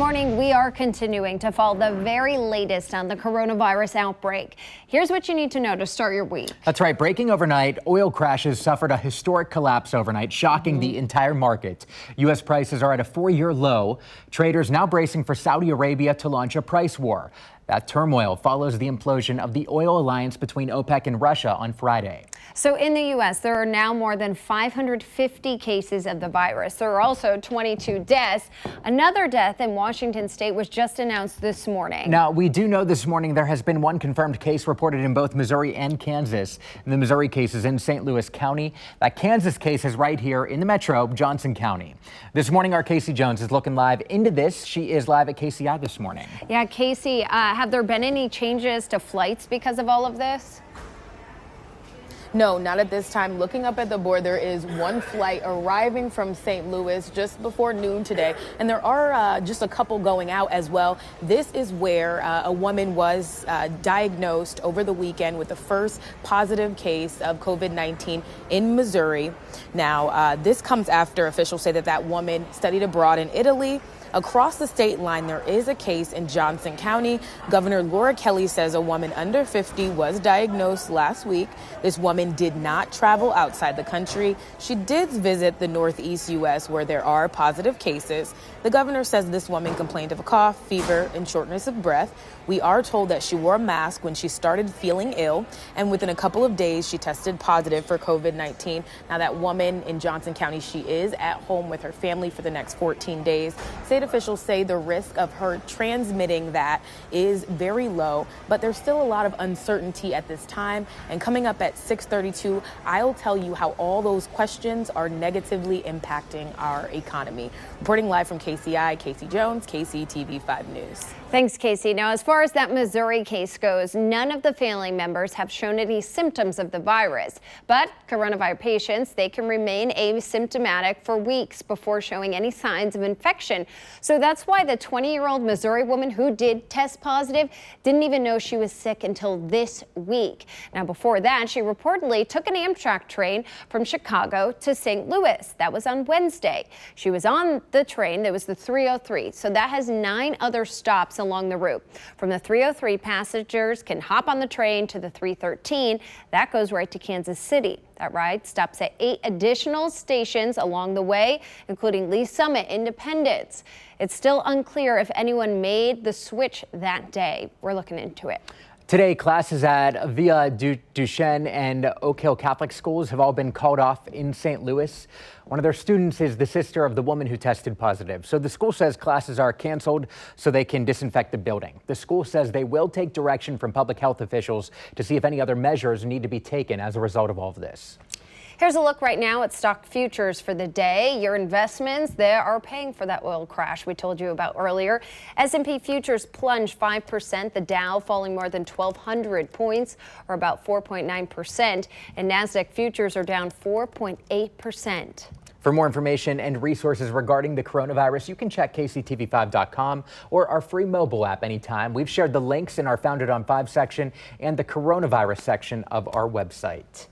morning, we are continuing to follow the very latest on the coronavirus outbreak. Here's what you need to know to start your week. That's right. Breaking overnight, oil crashes suffered a historic collapse overnight, shocking the entire market. U.S. prices are at a 4-year low. Traders now bracing for Saudi Arabia to launch a price war. That turmoil follows the implosion of the oil alliance between OPEC and Russia on Friday. So in the U.S., there are now more than 550 cases of the virus. There are also 22 deaths. Another death in Washington state was just announced this morning. Now, we do know this morning there has been one confirmed case reported in both Missouri and Kansas. And the Missouri case is in St. Louis County. That Kansas case is right here in the metro, Johnson County. This morning, our Casey Jones is looking live into this. She is live at KCI this morning. Yeah, Casey, have there been any changes to flights because of all of this? No, not at this time. Looking up at the board, there is one flight arriving from St. Louis just before noon today, and there are just a couple going out as well. This is where a woman was diagnosed over the weekend with the first positive case of COVID-19 in Missouri. Now, this comes after officials say that that woman studied abroad in Italy. Across the state line, there is a case in Johnson County. Governor Laura Kelly says a woman under 50 was diagnosed last week. This woman did not travel outside the country. She did visit the Northeast U.S. where there are positive cases. The governor says this woman complained of a cough, fever, and shortness of breath. We are told that she wore a mask when she started feeling ill, and within a couple of days, she tested positive for COVID-19. Now, that woman in Johnson County, she is at home with her family for the next 14 days. State officials say the risk of her transmitting that is very low, but there's still a lot of uncertainty at this time. And coming up at 6:32, I'll tell you how all those questions are negatively impacting our economy. Reporting live from KCI, Casey Jones, KCTV 5 News. Thanks, Casey. Now, as far as that Missouri case goes, none of the family members have shown any symptoms of the virus. But coronavirus patients, they can remain asymptomatic for weeks before showing any signs of infection. So that's why the 20-year-old Missouri woman who did test positive didn't even know she was sick until this week. Now, before that, she reportedly took an Amtrak train from Chicago to St. Louis. That was on Wednesday. She was on the train. That was the 303. So that has 9 other stops along the route. From the 303, passengers can hop on the train to the 313. That goes right to Kansas City. That ride stops at 8 additional stations along the way, including Lee Summit, Independence. It's still unclear if anyone made the switch that day. We're looking into it. Today, classes at Villa Duchesne and Oak Hill Catholic schools have all been called off in St. Louis. One of their students is the sister of the woman who tested positive. So the school says classes are canceled so they can disinfect the building. The school says they will take direction from public health officials to see if any other measures need to be taken as a result of all of this. Here's a look right now at stock futures for the day. Your investments, they are paying for that oil crash we told you about earlier. S&P futures plunged 5%, the Dow falling more than 1,200 points, or about 4.9%, and NASDAQ futures are down 4.8%. For more information and resources regarding the coronavirus, you can check KCTV5.com or our free mobile app anytime. We've shared the links in our Founded on 5 section and the coronavirus section of our website.